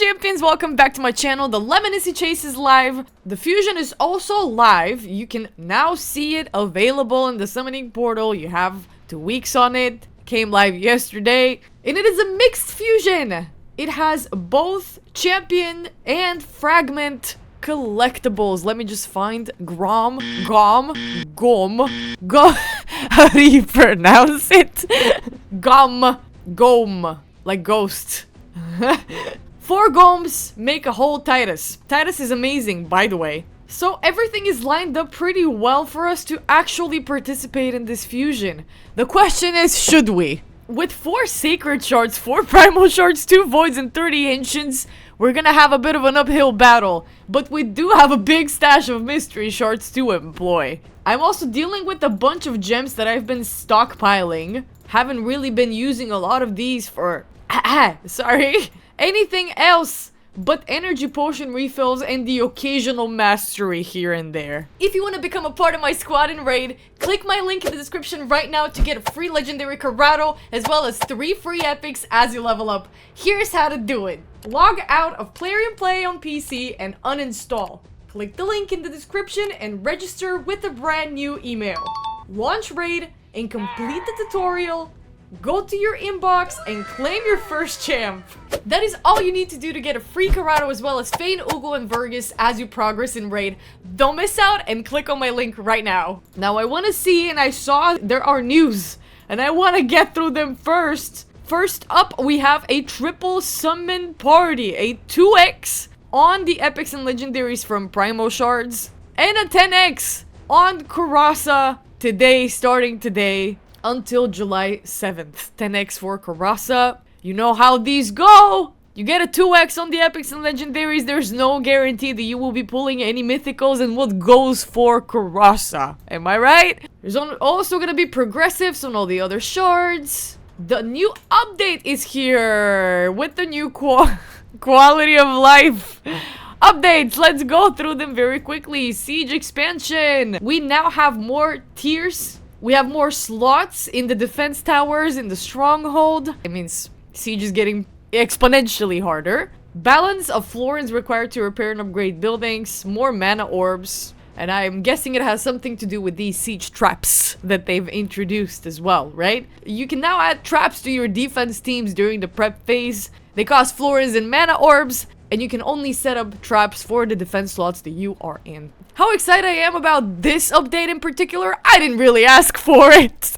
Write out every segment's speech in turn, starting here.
champions, welcome back to my channel. The Lemonicy Chase is live. The fusion is also live. You can now see it available in the summoning portal. You have 2 weeks on it. Came live yesterday. And it is a mixed fusion. It has both champion and fragment collectibles. Let me just find Gom. How do you pronounce it? Gom. Like ghost. 4 Goms make a whole Titus. Titus is amazing, by the way. So everything is lined up pretty well for us to actually participate in this fusion. The question is, should we? With 4 Sacred Shards, 4 Primal Shards, 2 Voids, and 30 Ancients, we're gonna have a bit of an uphill battle. But we do have a big stash of Mystery Shards to employ. I'm also dealing with a bunch of gems that I've been stockpiling. Haven't really been using a lot of these for... sorry. Anything else but energy potion refills and the occasional mastery here and there. If you want to become a part of my squad and raid, click my link in the description right now to get a free legendary Corrado as well as 3 free epics as you level up. Here's how to do it. Log out of Plarium Play on PC and uninstall. Click the link in the description and register with a brand new email. Launch raid and complete the tutorial. Go to your inbox and claim your first champ. That is all you need to do to get a free Corrado as well as Fane, Ugo, and Vergus as you progress in raid. Don't miss out and click on my link right now. Now I want to see, and I saw there are news, and I want to get through them first. First up, we have a triple summon party, a 2x on the epics and legendaries from Primo Shards, and a 10x on Kurasa today, starting today. Until July 7th. 10x for Kurasa. You know how these go! You get a 2x on the epics and legendaries. There's no guarantee that you will be pulling any mythicals and what goes for Kurasa. Am I right? There's also gonna be progressives on all the other shards. The new update is here with the new quality of life updates. Let's go through them very quickly. Siege expansion. We now have more tiers. We have more slots in the defense towers in the stronghold. It means siege is getting exponentially harder. Balance of florins required to repair and upgrade buildings. More mana orbs. And I'm guessing it has something to do with these siege traps that they've introduced as well, right? You can now add traps to your defense teams during the prep phase. They cost florins and mana orbs. And you can only set up traps for the defense slots that you are in. How excited I am about this update in particular, I didn't really ask for it.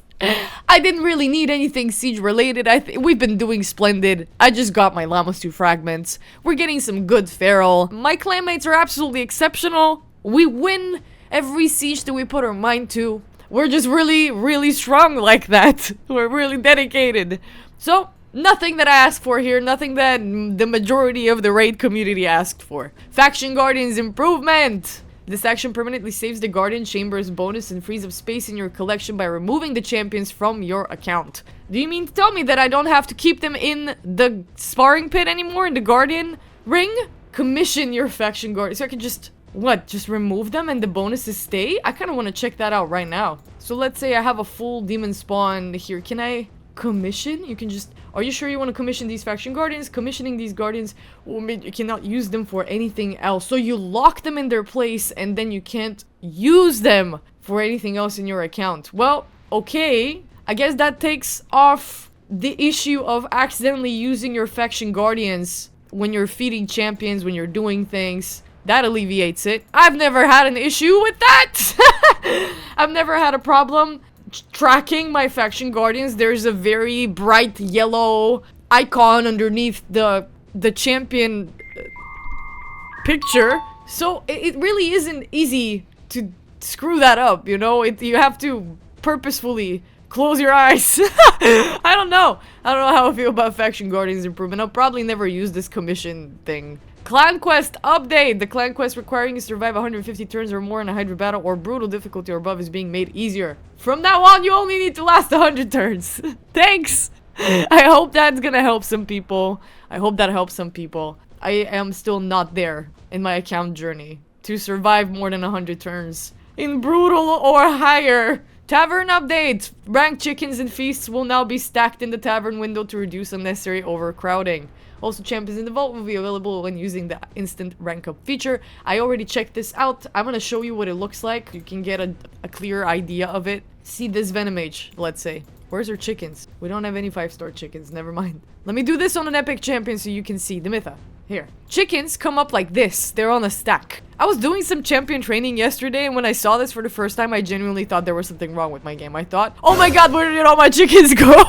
I didn't really need anything siege related. We've been doing splendid. I just got my Llamas 2 fragments. We're getting some good feral. My clanmates are absolutely exceptional. We win every siege that we put our mind to. We're just really strong like that. We're really dedicated. So, nothing that I asked for here, nothing that the majority of the raid community asked for. Faction Guardians improvement! This action permanently saves the Guardian Chamber's bonus and frees up space in your collection by removing the champions from your account. Do you mean to tell me that I don't have to keep them in the sparring pit anymore, in the Guardian ring? Commission your Faction Guardians. So I can just, what, just remove them and the bonuses stay? I kind of want to check that out right now. So let's say I have a full demon spawn here. Can I commission? You can just... Are you sure you want to commission these Faction Guardians? Commissioning these Guardians will mean you cannot use them for anything else. So you lock them in their place and then you can't use them for anything else in your account. Well, okay. I guess that takes off the issue of accidentally using your Faction Guardians when you're feeding champions, when you're doing things. That alleviates it. I've never had an issue with that. I've never had a problem tracking my Faction Guardians. There's a very bright yellow icon underneath the champion picture. So it really isn't easy to screw that up, you know? You have to purposefully close your eyes. I don't know how I feel about Faction Guardians improvement. I'll probably never use this commission thing. Clan Quest update! The Clan Quest requiring you to survive 150 turns or more in a Hydra battle or brutal difficulty or above is being made easier. From now on, you only need to last 100 turns. Thanks! I hope that's gonna help some people. I hope that helps some people. I am still not there in my account journey to survive more than 100 turns in brutal or higher Tavern update! Ranked chickens and feasts will now be stacked in the tavern window to reduce unnecessary overcrowding. Also, champions in the vault will be available when using the instant rank up feature. I already checked this out. I'm gonna show you what it looks like. You can get a clear idea of it. See this Venom Mage, let's say. Where's our chickens? We don't have any 5-star chickens, never mind. Let me do this on an epic champion so you can see the Mytha. Here. Chickens come up like this. They're on a stack. I was doing some champion training yesterday, and when I saw this for the first time, I genuinely thought there was something wrong with my game. I thought, oh my god, where did all my chickens go?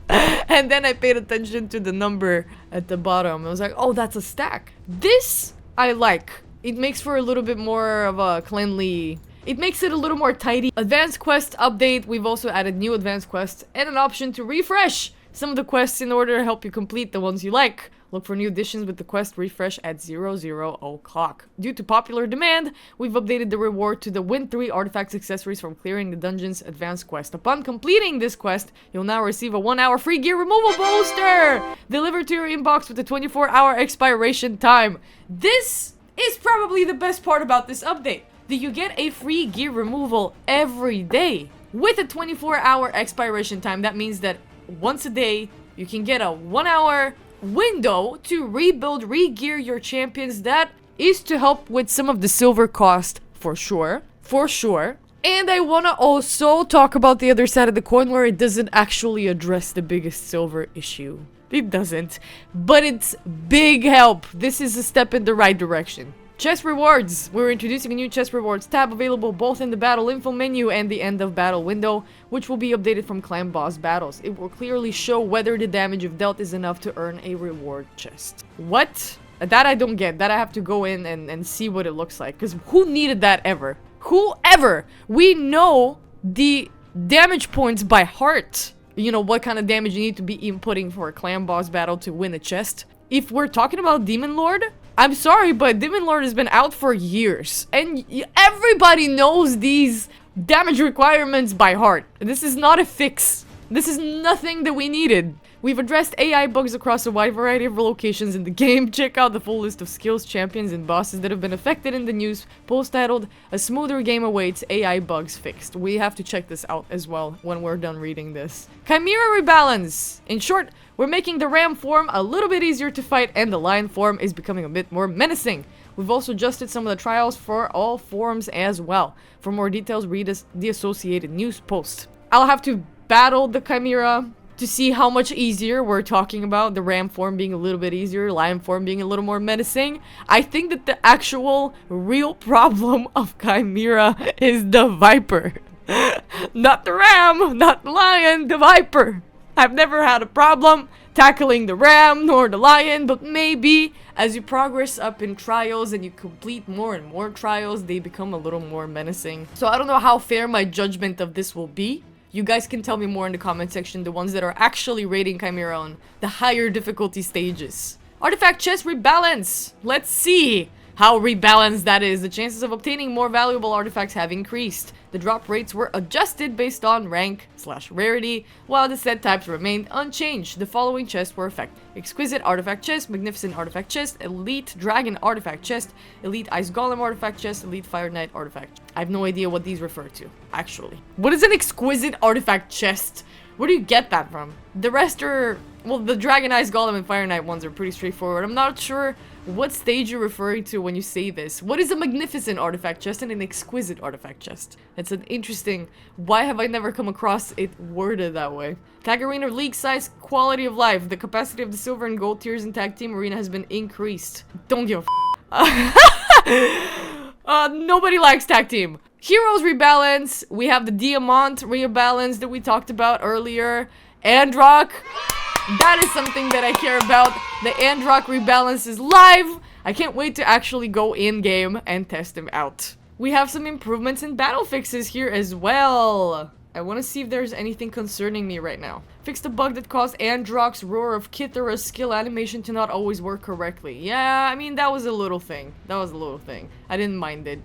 And then I paid attention to the number at the bottom. I was like, oh, that's a stack. This, I like. It makes for a little bit more of a cleanly... It makes it a little more tidy. Advanced quest update. We've also added new advanced quests and an option to refresh some of the quests in order to help you complete the ones you like. Look for new additions with the quest refresh at 00 o'clock. Due to popular demand, we've updated the reward to the Win 3 artifacts accessories from clearing the dungeon's advanced quest. Upon completing this quest, you'll now receive a 1-hour free gear removal booster delivered to your inbox with a 24-hour expiration time. This is probably the best part about this update. That you get a free gear removal every day with a 24-hour expiration time. That means that once a day, you can get a 1-hour window to rebuild, re-gear your champions. That is to help with some of the silver cost, for sure. For sure. And I want to also talk about the other side of the coin where it doesn't actually address the biggest silver issue. It doesn't. But it's big help. This is a step in the right direction. Chest rewards. We're introducing a new chest rewards tab available both in the battle info menu and the end of battle window, which will be updated from clan boss battles. It will clearly show whether the damage you've dealt is enough to earn a reward chest. What? That I don't get. That I have to go in and see what it looks like. Because who needed that ever? Whoever! We know the damage points by heart. You know, what kind of damage you need to be inputting for a clan boss battle to win a chest. If we're talking about Demon Lord, I'm sorry, but Demon Lord has been out for years. And everybody knows these damage requirements by heart. This is not a fix. This is nothing that we needed. We've addressed AI bugs across a wide variety of locations in the game. Check out the full list of skills, champions, and bosses that have been affected in the news post titled "A Smoother Game Awaits, AI Bugs Fixed." We have to check this out as well when we're done reading this. Chimera rebalance. In short, we're making the ram form a little bit easier to fight, and the lion form is becoming a bit more menacing. We've also adjusted some of the trials for all forms as well. For more details, read the associated news post. I'll have to battle the chimera to see how much easier we're talking about. The ram form being a little bit easier, lion form being a little more menacing. I think that the actual real problem of chimera is the viper. Not the ram, not the lion, the viper. I've never had a problem tackling the ram nor the lion, but maybe as you progress up in trials and you complete more and more trials, they become a little more menacing. So I don't know how fair my judgment of this will be. You guys can tell me more in the comment section, the ones that are actually rating Chimera on the higher difficulty stages. Artifact chest rebalance. Let's see how rebalanced that is. The chances of obtaining more valuable artifacts have increased. The drop rates were adjusted based on rank/rarity, while the set types remained unchanged. The following chests were affected: Exquisite Artifact Chest, Magnificent Artifact Chest, Elite Dragon Artifact Chest, Elite Ice Golem Artifact Chest, Elite Fire Knight Artifact. I have no idea what these refer to, actually. What is an Exquisite Artifact Chest? Where do you get that from? The rest are... well, the Dragon Ice Golem and Fire Knight ones are pretty straightforward. I'm not sure what stage you're referring to when you say this. What is a Magnificent Artifact Chest and an Exquisite Artifact Chest? It's an interesting... why have I never come across it worded that way? Tag Arena League size, quality of life. The capacity of the silver and gold tiers in Tag Team Arena has been increased. Don't give a nobody likes Tag Team. Heroes rebalance. We have the Diamant rebalance that we talked about earlier. Androck. That is something that I care about. The Androck rebalance is live. I can't wait to actually go in-game and test them out. We have some improvements and battle fixes here as well. I want to see if there's anything concerning me right now. Fixed a bug that caused Androck's Roar of Kithara's skill animation to not always work correctly. Yeah, I mean, that was a little thing. That was a little thing. I didn't mind it.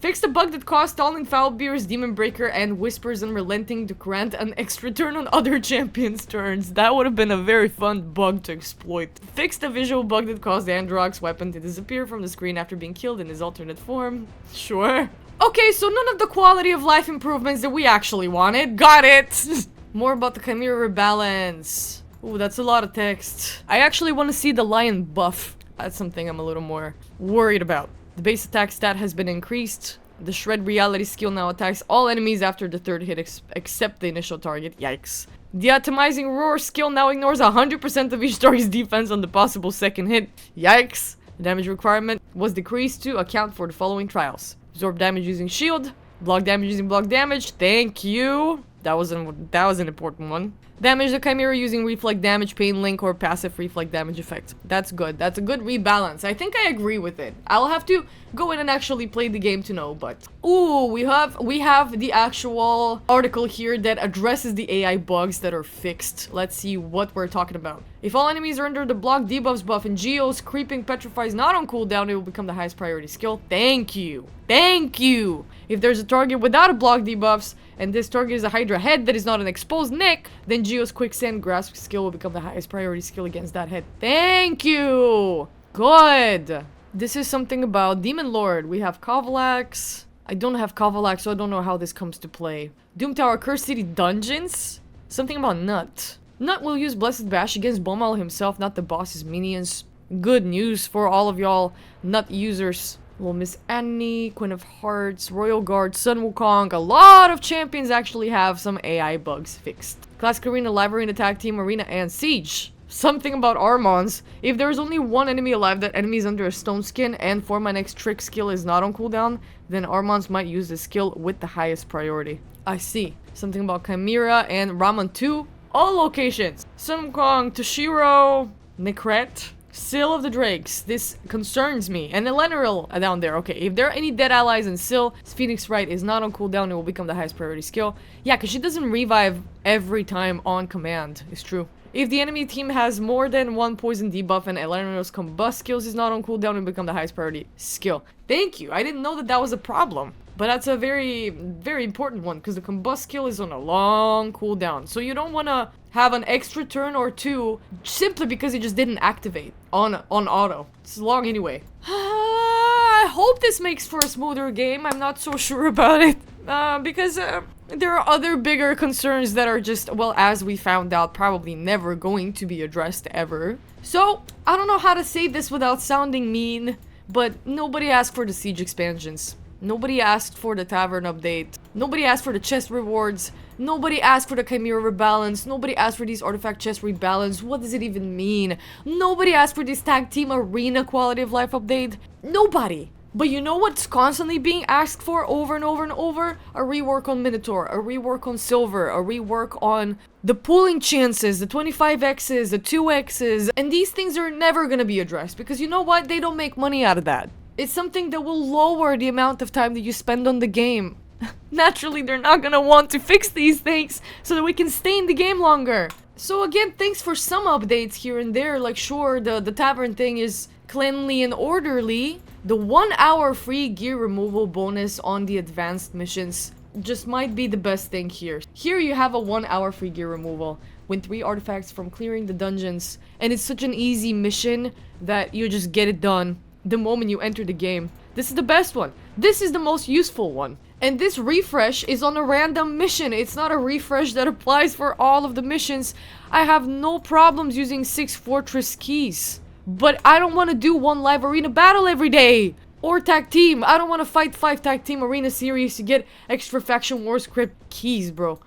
Fixed a bug that caused Stalling Foulbear's Demon Breaker and Whispers Unrelenting to grant an extra turn on other champions' turns. That would have been a very fun bug to exploit. Fixed a visual bug that caused Androck's weapon to disappear from the screen after being killed in his alternate form. Sure. Okay, so none of the quality of life improvements that we actually wanted. Got it! More about the Chimera rebalance. Ooh, that's a lot of text. I actually want to see the lion buff. That's something I'm a little more worried about. The base attack stat has been increased. The Shred Reality skill now attacks all enemies after the third hit except the initial target. Yikes. The Atomizing Roar skill now ignores 100% of each target's defense on the possible second hit. Yikes. The damage requirement was decreased to account for the following trials. Absorb damage using shield. Block damage using block damage. Thank you. That was an important one. Damage the Chimera using reflect damage, pain link, or passive reflect damage effect. That's good. That's a good rebalance. I think I agree with it. I'll have to go in and actually play the game to know, but... Ooh, we have the actual article here that addresses the AI bugs that are fixed. Let's see what we're talking about. If all enemies are under the block debuffs buff and Geo's creeping petrify is not on cooldown, it will become the highest priority skill. Thank you. Thank you. If there's a target without a block debuffs, and this target is a Hydra head that is not an exposed neck, then Geo's Quicksand Grasp skill will become the highest priority skill against that head. Thank you! Good! This is something about Demon Lord. We have Kovalax. I don't have Kovalax, so I don't know how this comes to play. Doom Tower Curse City Dungeons. Something about Nut. Nut will use Blessed Bash against Bomal himself, not the boss's minions. Good news for all of y'all Nut users. Little Miss Annie, Queen of Hearts, Royal Guard, Sun Wukong. A lot of champions actually have some AI bugs fixed. Classic Arena, Live Arena, Tag Team Arena, and Siege. Something about Armons. If there's only one enemy alive, that enemy is under a stone skin, and for my next trick skill is not on cooldown, then Armons might use the skill with the highest priority. I see. Something about Chimera and Raman 2. All locations. Sun Wukong, Toshiro, Nekret. Seal of the Drakes. This concerns me. And Eleanor down there. Okay, if there are any dead allies in Sil, Phoenix Wright is not on cooldown. It will become the highest priority skill. Yeah, because she doesn't revive every time on command. It's true. If the enemy team has more than one poison debuff and Eleanor's combust skills is not on cooldown, it will become the highest priority skill. Thank you. I didn't know that that was a problem. But that's a very, very important one, because the combust skill is on a long cooldown. So you don't want to have an extra turn or two simply because it just didn't activate on auto. It's long anyway. I hope this makes for a smoother game. I'm not so sure about it. Because there are other bigger concerns that are just, well, as we found out, probably never going to be addressed ever. So, I don't know how to say this without sounding mean, but nobody asked for the Siege expansions. Nobody asked for the Tavern update. Nobody asked for the chest rewards. Nobody asked for the Chimera rebalance. Nobody asked for these artifact chest rebalance. What does it even mean? Nobody asked for this Tag Team Arena quality of life update. Nobody. But you know what's constantly being asked for over and over and over? A rework on Minotaur, a rework on Silver, a rework on the pooling chances, the 25x's, the 2x's, and these things are never gonna be addressed because you know what? They don't make money out of that. It's something that will lower the amount of time that you spend on the game. Naturally, they're not gonna want to fix these things so that we can stay in the game longer. So again, thanks for some updates here and there. Like sure, the tavern thing is cleanly and orderly. The 1 hour free gear removal bonus on the advanced missions just might be the best thing here. Here you have a 1 hour free gear removal. Win 3 artifacts from clearing the dungeons. And it's such an easy mission that you just get it done the moment you enter the game. This is the best one. This is the most useful one. And this refresh is on a random mission. It's not a refresh that applies for all of the missions. I have no problems using 6 fortress keys. But I don't want to do 1 live arena battle every day. Or tag team. I don't want to fight 5 tag team arena series to get extra faction war script keys, bro.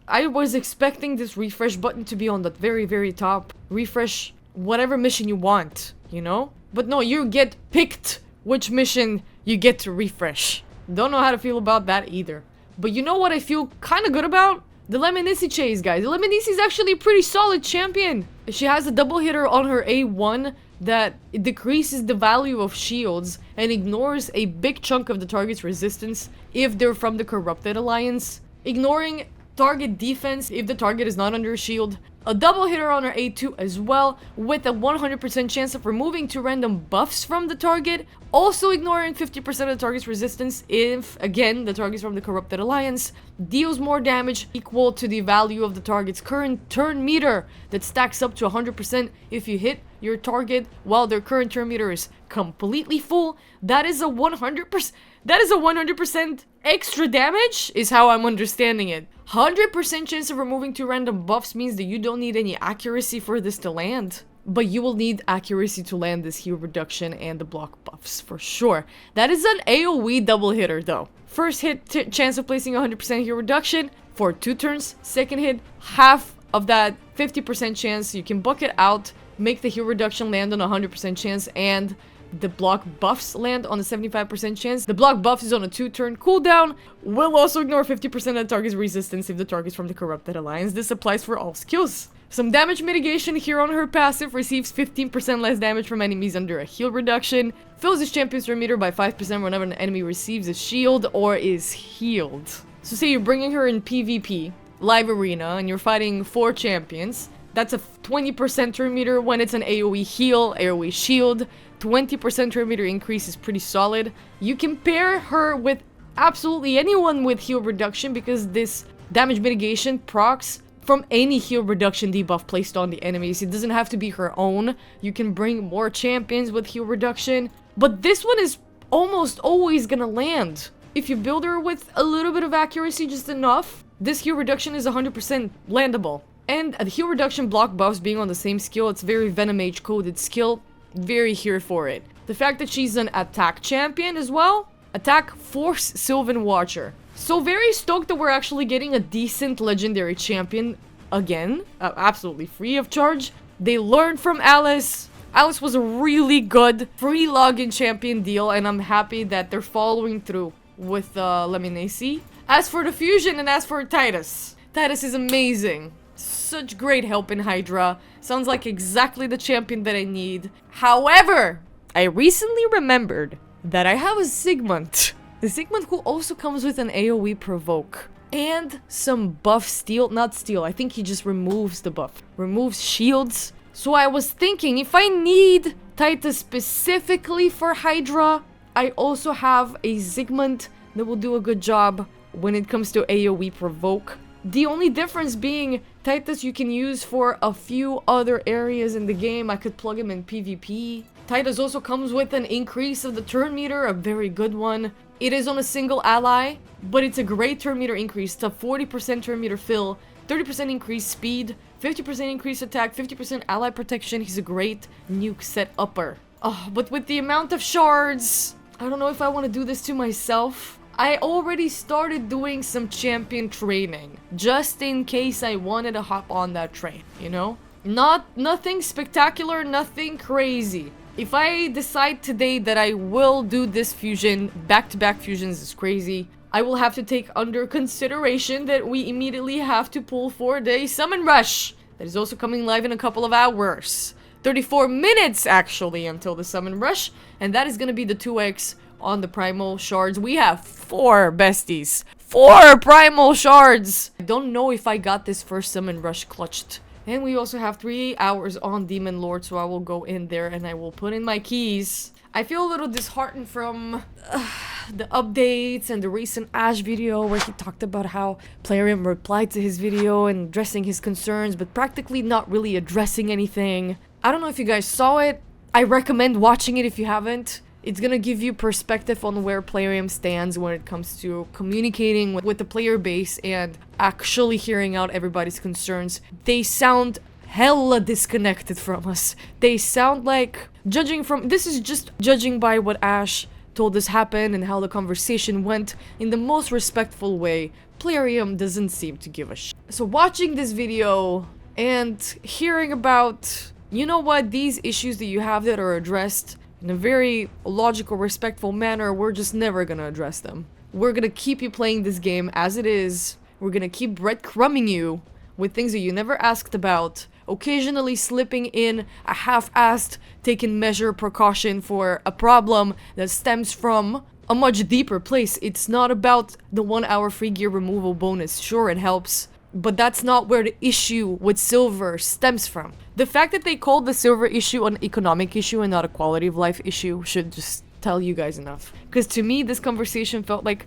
I was expecting this refresh button to be on the very, very top. Refresh whatever mission you want, you know? But no, you get picked which mission you get to refresh. Don't know how to feel about that either. But you know what I feel kind of good about? The Lemnisci chase, guys. The Lemnisci is actually a pretty solid champion. She has a double hitter on her A1 that decreases the value of shields and ignores a big chunk of the target's resistance if they're from the Corrupted Alliance. Ignoring target defense if the target is not under a shield. A double hitter on her A2 as well, with a 100% chance of removing 2 random buffs from the target. Also ignoring 50% of the target's resistance if, again, the target's from the Corrupted Alliance. Deals more damage equal to the value of the target's current turn meter that stacks up to 100%. If you hit, your target while their current turn meter is completely full, that is a 100%. That is a 100% extra damage, is how I'm understanding it. 100% chance of removing 2 random buffs means that you don't need any accuracy for this to land. But you will need accuracy to land this heal reduction and the block buffs for sure. That is an AoE double hitter though. First hit, chance of placing 100% heal reduction for 2 turns. Second hit, half of that 50% chance. You can bucket out, make the heal reduction land on a 100% chance, and the block buffs land on a 75% chance. The block buff is on a 2-turn cooldown. Will also ignore 50% of the target's resistance if the target's from the Corrupted Alliance. This applies for all skills. Some damage mitigation here on her passive, receives 15% less damage from enemies under a heal reduction. Fills his champion's turn meter by 5% whenever an enemy receives a shield or is healed. So say you're bringing her in PvP, live arena, and you're fighting 4 champions. That's a 20% turn meter when it's an AoE heal, AoE shield. 20% turn meter increase is pretty solid. You can pair her with absolutely anyone with heal reduction because this damage mitigation procs from any heal reduction debuff placed on the enemies. It doesn't have to be her own. You can bring more champions with heal reduction. But this one is almost always gonna land. If you build her with a little bit of accuracy, just enough, this heal reduction is 100% landable. And the heal reduction block buffs being on the same skill, it's very Venom Age coded skill. Very here for it. The fact that she's an attack champion as well. Attack Force Sylvan Watcher. So very stoked that we're actually getting a decent legendary champion again. Absolutely free of charge. They learned from Alice. Alice was a really good free login champion deal, and I'm happy that they're following through with Leminacy. As for the fusion and as for Titus. Titus is amazing. Such great help in Hydra. Sounds like exactly the champion that I need. However, I recently remembered that I have a Sigmund. The Sigmund who also comes with an AoE provoke. And some buff steal. Not steal, I think he just removes the buff. Removes shields. So I was thinking, if I need Titus specifically for Hydra, I also have a Sigmund that will do a good job when it comes to AoE provoke. The only difference being Titus you can use for a few other areas in the game. I could plug him in PvP. Titus also comes with an increase of the turn meter, a very good one. It is on a single ally, but it's a great turn meter increase. It's a 40% turn meter fill, 30% increased speed, 50% increased attack, 50% ally protection. He's a great nuke set upper. Oh, but with the amount of shards, I don't know if I want to do this to myself. I already started doing some champion training, just in case I wanted to hop on that train, you know? Nothing spectacular, nothing crazy. If I decide today that I will do this fusion, back-to-back fusions is crazy, I will have to take under consideration that we immediately have to pull for the Summon Rush. That is also coming live in a couple of hours. 34 minutes, actually, until the Summon Rush. And that is going to be the 2x on the Primal Shards. We have 4 besties. 4 Primal Shards! I don't know if I got this first Summon Rush clutched. And we also have 3 hours on Demon Lord, so I will go in there and I will put in my keys. I feel a little disheartened from the updates and the recent Ash video where he talked about how Plarium replied to his video and addressing his concerns, but practically not really addressing anything. I don't know if you guys saw it. I recommend watching it if you haven't. It's gonna give you perspective on where Plarium stands when it comes to communicating with the player base and actually hearing out everybody's concerns. They sound hella disconnected from us. They sound like, this is just judging by what Ash told us happened and how the conversation went in the most respectful way. Plarium doesn't seem to give a shit. So watching this video and hearing about, you know what, these issues that you have that are addressed in a very logical, respectful manner, we're just never gonna address them. We're gonna keep you playing this game as it is. We're gonna keep breadcrumbing you with things that you never asked about, occasionally slipping in a half-assed, taken measure precaution for a problem that stems from a much deeper place. It's not about the 1 hour free gear removal bonus. Sure, it helps, but that's not where the issue with silver stems from. The fact that they called the silver issue an economic issue and not a quality of life issue should just tell you guys enough. Because to me, this conversation felt like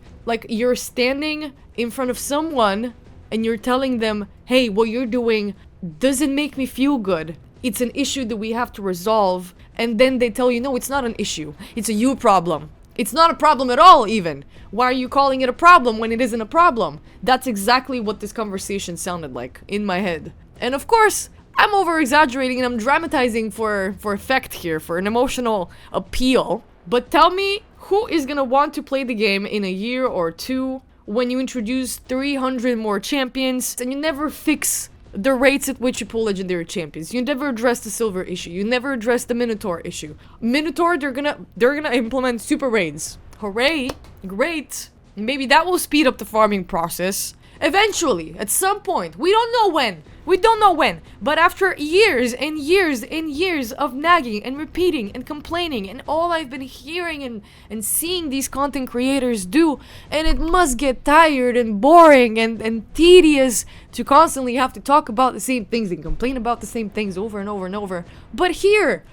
you're standing in front of someone and you're telling them, hey, what you're doing doesn't make me feel good. it's an issue that we have to resolve, and then they tell you, no, it's not an issue. It's a you problem. It's not a problem at all, even. Why are you calling it a problem when it isn't a problem? That's exactly what this conversation sounded like in my head. And of course, I'm over-exaggerating and I'm dramatizing for effect here, for an emotional appeal. But tell me, who is gonna want to play the game in a year or two when you introduce 300 more champions and you never fix the rates at which you pull legendary champions? You never address the silver issue. You never address the Minotaur issue. Minotaur, they're gonna implement super raids. Hooray! Great! Maybe that will speed up the farming process. Eventually, at some point. We don't know when. We don't know when. But after years and years and years of nagging and repeating and complaining and all I've been hearing and seeing these content creators do, and it must get tired and boring and tedious to constantly have to talk about the same things and complain about the same things over and over and over. But here,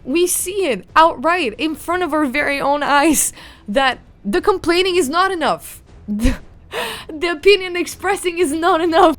we see it outright in front of our very own eyes that the complaining is not enough. The opinion expressing is not enough.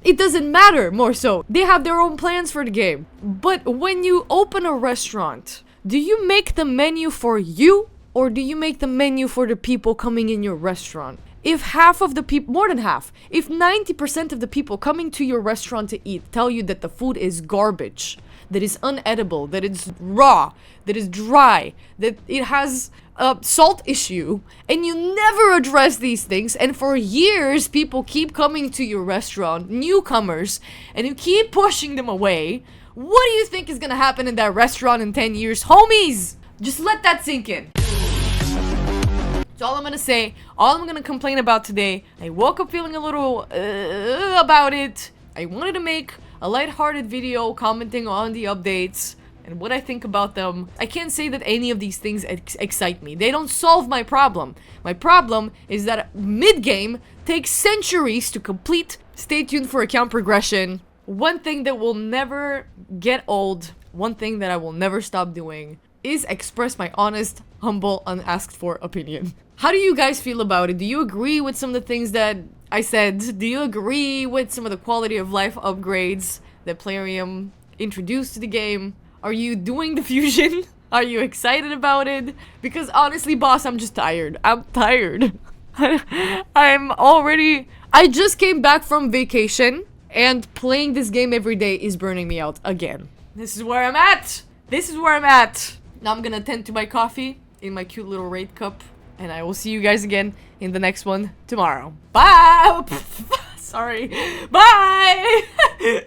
It doesn't matter, more so. They have their own plans for the game. But when you open a restaurant, do you make the menu for you? Or do you make the menu for the people coming in your restaurant? If half of the people, more than half, if 90% of the people coming to your restaurant to eat tell you that the food is garbage, that is unedible, that it's raw, that is dry, that it has a salt issue, and you never address these things, and for years people keep coming to your restaurant, newcomers, and you keep pushing them away, what do you think is gonna happen in that restaurant in 10 years? Homies! Just let that sink in. That's all I'm gonna say, all I'm gonna complain about today. I woke up feeling a little about it. I wanted to make a lighthearted video commenting on the updates and what I think about them. I can't say that any of these things excite me. They don't solve my problem. My problem is that mid-game takes centuries to complete. Stay tuned for account progression. One thing that will never get old, one thing that I will never stop doing, is express my honest, humble, unasked for opinion. How do you guys feel about it? Do you agree with some of the things that I said? Do you agree with some of the quality of life upgrades that Plarium introduced to the game? Are you doing the fusion? Are you excited about it? Because honestly, boss, I'm just tired. I'm tired. I just came back from vacation and playing this game every day is burning me out again. This is where I'm at. This is where I'm at. Now I'm gonna tend to my coffee in my cute little raid cup. And I will see you guys again in the next one tomorrow. Bye! Sorry. Bye!